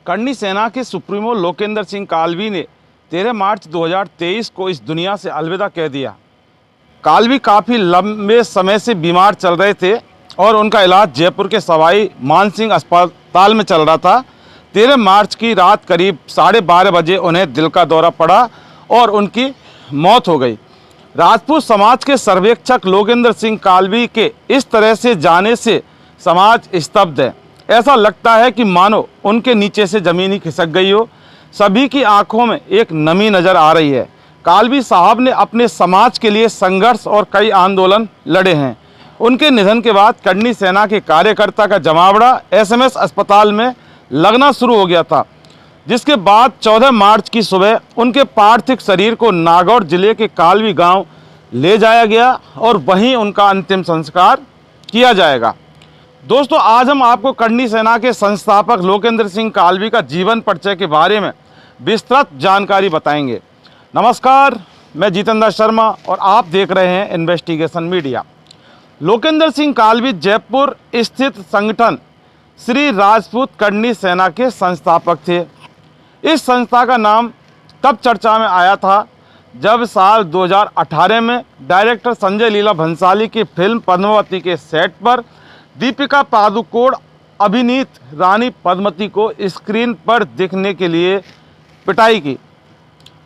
करनी सेना के सुप्रीमो लोकेंद्र सिंह कालवी ने 13 मार्च 2023 को इस दुनिया से अलविदा कह दिया। कालवी काफ़ी लंबे समय से बीमार चल रहे थे और उनका इलाज जयपुर के सवाई मानसिंह अस्पताल में चल रहा था। 13 मार्च की रात करीब 12:30 बजे उन्हें दिल का दौरा पड़ा और उनकी मौत हो गई। राजपूत समाज के सर्वेक्षक लोकेंद्र सिंह कालवी के इस तरह से जाने से समाज स्तब्ध है। ऐसा लगता है कि मानो उनके नीचे से ज़मीन ही खिसक गई हो। सभी की आंखों में एक नमी नज़र आ रही है। कालवी साहब ने अपने समाज के लिए संघर्ष और कई आंदोलन लड़े हैं। उनके निधन के बाद करनी सेना के कार्यकर्ता का जमावड़ा SMS अस्पताल में लगना शुरू हो गया था, जिसके बाद 14 मार्च की सुबह उनके पार्थिव शरीर को नागौर जिले के कालवी गांव ले जाया गया और वहीं उनका अंतिम संस्कार किया जाएगा। दोस्तों, आज हम आपको करनी सेना के संस्थापक लोकेंद्र सिंह कालवी का जीवन परिचय के बारे में विस्तृत जानकारी बताएंगे। नमस्कार, मैं जितेंद्र शर्मा और आप देख रहे हैं इन्वेस्टिगेशन मीडिया। लोकेंद्र सिंह कालवी जयपुर स्थित संगठन श्री राजपूत करनी सेना के संस्थापक थे। इस संस्था का नाम तब चर्चा में आया था जब साल 2018 में डायरेक्टर संजय लीला भंसाली की फिल्म पद्मावती के सेट पर दीपिका पादुकोण अभिनीत रानी पद्मावती को स्क्रीन पर दिखने के लिए पिटाई की।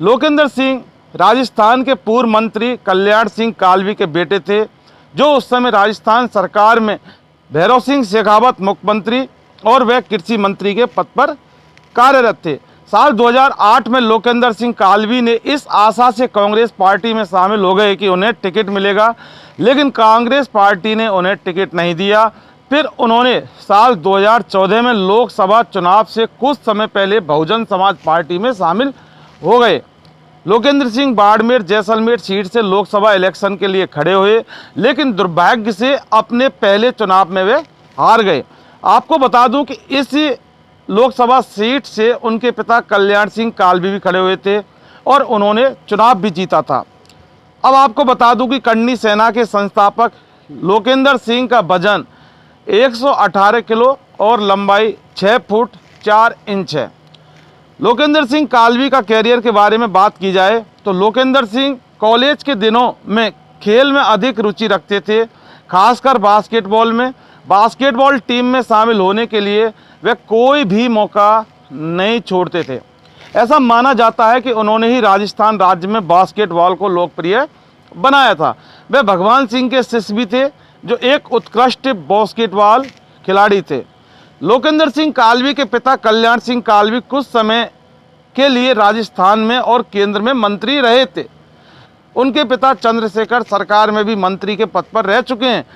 लोकेंद्र सिंह राजस्थान के पूर्व मंत्री कल्याण सिंह कालवी के बेटे थे, जो उस समय राजस्थान सरकार में भैरव सिंह शेखावत मुख्यमंत्री और वह कृषि मंत्री के पद पर कार्यरत थे। साल 2008 में लोकेंद्र सिंह कालवी ने इस आशा से कांग्रेस पार्टी में शामिल हो गए कि उन्हें टिकट मिलेगा, लेकिन कांग्रेस पार्टी ने उन्हें टिकट नहीं दिया। फिर उन्होंने साल 2014 में लोकसभा चुनाव से कुछ समय पहले बहुजन समाज पार्टी में शामिल हो गए। लोकेंद्र सिंह बाड़मेर जैसलमेर सीट से लोकसभा इलेक्शन के लिए खड़े हुए, लेकिन दुर्भाग्य से अपने पहले चुनाव में वे हार गए। आपको बता दूं कि इसी लोकसभा सीट से उनके पिता कल्याण सिंह कालवी भी खड़े हुए थे और उन्होंने चुनाव भी जीता था। अब आपको बता दूं कि करनी सेना के संस्थापक लोकेंद्र सिंह का वजन 118 किलो और लंबाई 6 फुट 4 इंच है। लोकेंद्र सिंह कालवी का कैरियर के बारे में बात की जाए तो लोकेंद्र सिंह कॉलेज के दिनों में खेल में अधिक रुचि रखते थे, खासकर बास्केटबॉल में। बास्केटबॉल टीम में शामिल होने के लिए वे कोई भी मौका नहीं छोड़ते थे। ऐसा माना जाता है कि उन्होंने ही राजस्थान राज्य में बास्केटबॉल को लोकप्रिय बनाया था। वे भगवान सिंह के शिष्य भी थे, जो एक उत्कृष्ट बास्केटबॉल खिलाड़ी थे। लोकेंद्र सिंह कालवी के पिता कल्याण सिंह कालवी कुछ समय के लिए राजस्थान में और केंद्र में मंत्री रहे थे। उनके पिता चंद्रशेखर सरकार में भी मंत्री के पद पर रह चुके हैं।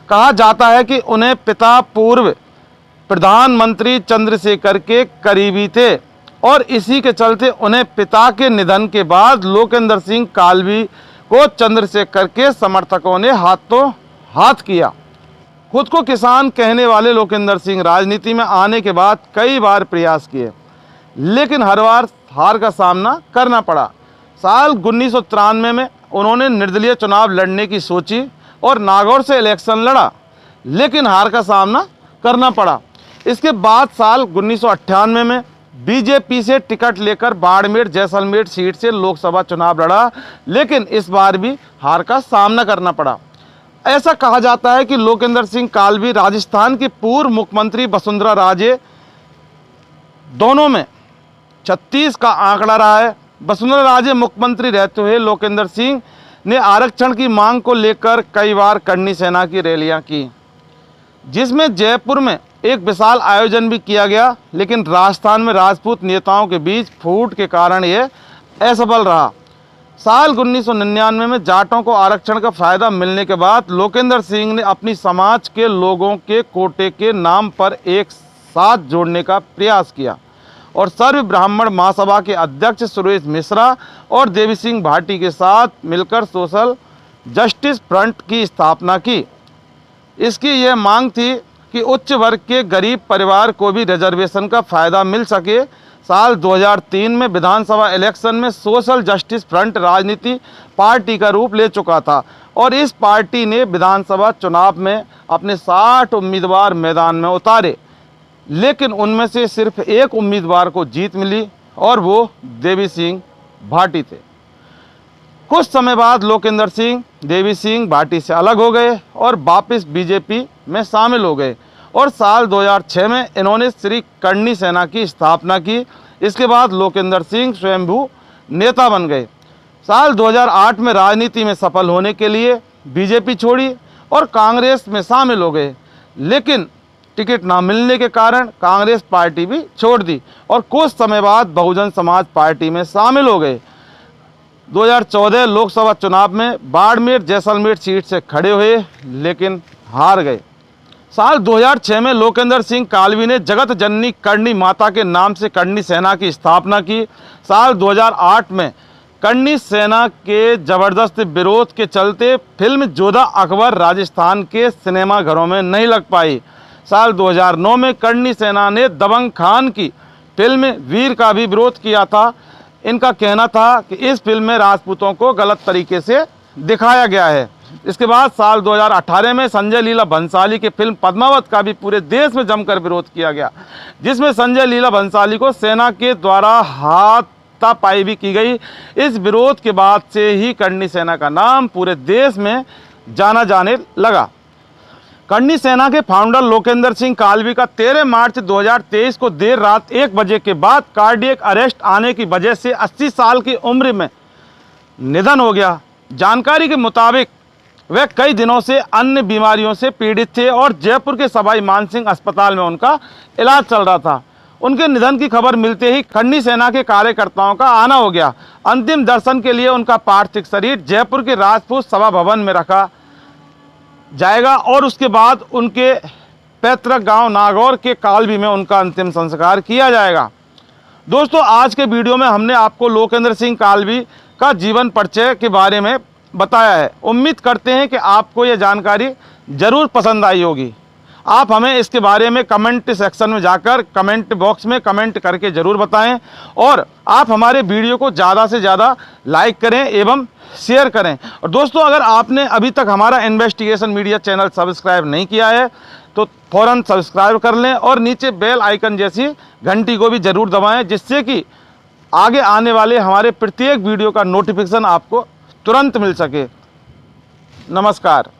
कहा जाता है कि उन्हें पिता पूर्व प्रधानमंत्री चंद्रशेखर के करीबी थे और इसी के चलते उन्हें पिता के निधन के बाद लोकेंद्र सिंह कालवी को चंद्रशेखर के समर्थकों ने हाथों हाथ किया। खुद को किसान कहने वाले लोकेंद्र सिंह राजनीति में आने के बाद कई बार प्रयास किए, लेकिन हर बार हार का सामना करना पड़ा। साल 1993 में उन्होंने निर्दलीय चुनाव लड़ने की सोची और नागौर से इलेक्शन लड़ा, लेकिन हार का सामना करना पड़ा। इसके बाद साल 1998 में बीजेपी से टिकट लेकर बाड़मेर जैसलमेर सीट से लोकसभा चुनाव लड़ा, लेकिन इस बार भी हार का सामना करना पड़ा। ऐसा कहा जाता है कि लोकेंद्र सिंह कालवी राजस्थान की पूर्व मुख्यमंत्री वसुंधरा राजे दोनों में 36 का आंकड़ा रहा है। वसुंधरा राजे मुख्यमंत्री रहते हुए लोकेंद्र सिंह ने आरक्षण की मांग को लेकर कई बार करनी सेना की रैलियां की, जिसमें जयपुर में एक विशाल आयोजन भी किया गया, लेकिन राजस्थान में राजपूत नेताओं के बीच फूट के कारण यह असफल रहा। साल 1999 में जाटों को आरक्षण का फायदा मिलने के बाद लोकेंद्र सिंह ने अपनी समाज के लोगों के कोटे के नाम पर एक साथ जोड़ने का प्रयास किया और सर्व ब्राह्मण महासभा के अध्यक्ष सुरेश मिश्रा और देवी सिंह भाटी के साथ मिलकर सोशल जस्टिस फ्रंट की स्थापना की। इसकी यह मांग थी कि उच्च वर्ग के गरीब परिवार को भी रिजर्वेशन का फायदा मिल सके। साल 2003 में विधानसभा इलेक्शन में सोशल जस्टिस फ्रंट राजनीति पार्टी का रूप ले चुका था और इस पार्टी ने विधानसभा चुनाव में अपने 60 उम्मीदवार मैदान में उतारे। लेकिन उनमें से सिर्फ एक उम्मीदवार को जीत मिली और वो देवी सिंह भाटी थे। कुछ समय बाद लोकेंद्र सिंह देवी सिंह भाटी से अलग हो गए और वापस बीजेपी में शामिल हो गए और साल 2006 में इन्होंने श्री कर्णी सेना की स्थापना की। इसके बाद लोकेंद्र सिंह स्वयंभू नेता बन गए। साल 2008 में राजनीति में सफल होने के लिए बीजेपी छोड़ी और कांग्रेस में शामिल हो गए, लेकिन टिकट ना मिलने के कारण कांग्रेस पार्टी भी छोड़ दी और कुछ समय बाद बहुजन समाज पार्टी में शामिल हो गए। 2014 लोकसभा चुनाव में बाड़मेर जैसलमेर सीट से खड़े हुए लेकिन हार गए। साल 2006 में लोकेंद्र सिंह कालवी ने जगत जननी कर्णी माता के नाम से कर्णी सेना की स्थापना की। साल 2008 में कर्णी सेना के जबरदस्त विरोध के चलते फिल्म जोधा अकबर राजस्थान के सिनेमाघरों में नहीं लग पाई। साल 2009 में कर्णी सेना ने दबंग खान की फिल्म वीर का भी विरोध किया था। इनका कहना था कि इस फिल्म में राजपूतों को गलत तरीके से दिखाया गया है। इसके बाद साल 2018 में संजय लीला भंसाली की फिल्म पद्मावत का भी पूरे देश में जमकर विरोध किया गया, जिसमें संजय लीला भंसाली को सेना के द्वारा हाथापाई भी की गई। इस विरोध के बाद से ही कर्णी सेना का नाम पूरे देश में जाना जाने लगा। कर्णी सेना के फाउंडर लोकेंद्र सिंह कालवी का 13 मार्च 2023 को देर रात 1 बजे के बाद कार्डियक अरेस्ट आने की वजह से 80 साल की उम्र में निधन हो गया। जानकारी के मुताबिक वे कई दिनों से अन्य बीमारियों से पीड़ित थे और जयपुर के सवाई मानसिंह अस्पताल में उनका इलाज चल रहा था। उनके निधन की खबर मिलते ही कर्णी सेना के कार्यकर्ताओं का आना हो गया। अंतिम दर्शन के लिए उनका पार्थिव शरीर जयपुर के राजपूत सभा भवन में रखा जाएगा और उसके बाद उनके पैतृक गांव नागौर के कालवी में उनका अंतिम संस्कार किया जाएगा। दोस्तों, आज के वीडियो में हमने आपको लोकेंद्र सिंह कालवी का जीवन परिचय के बारे में बताया है। उम्मीद करते हैं कि आपको यह जानकारी ज़रूर पसंद आई होगी। आप हमें इसके बारे में कमेंट सेक्शन में जाकर कमेंट बॉक्स में कमेंट करके ज़रूर बताएं और आप हमारे वीडियो को ज़्यादा से ज़्यादा लाइक करें एवं शेयर करें। और दोस्तों, अगर आपने अभी तक हमारा इन्वेस्टिगेशन मीडिया चैनल सब्सक्राइब नहीं किया है तो फ़ौरन सब्सक्राइब कर लें और नीचे बेल आइकन जैसी घंटी को भी ज़रूर दबाएं, जिससे कि आगे आने वाले हमारे प्रत्येक वीडियो का नोटिफिकेशन आपको तुरंत मिल सके। नमस्कार।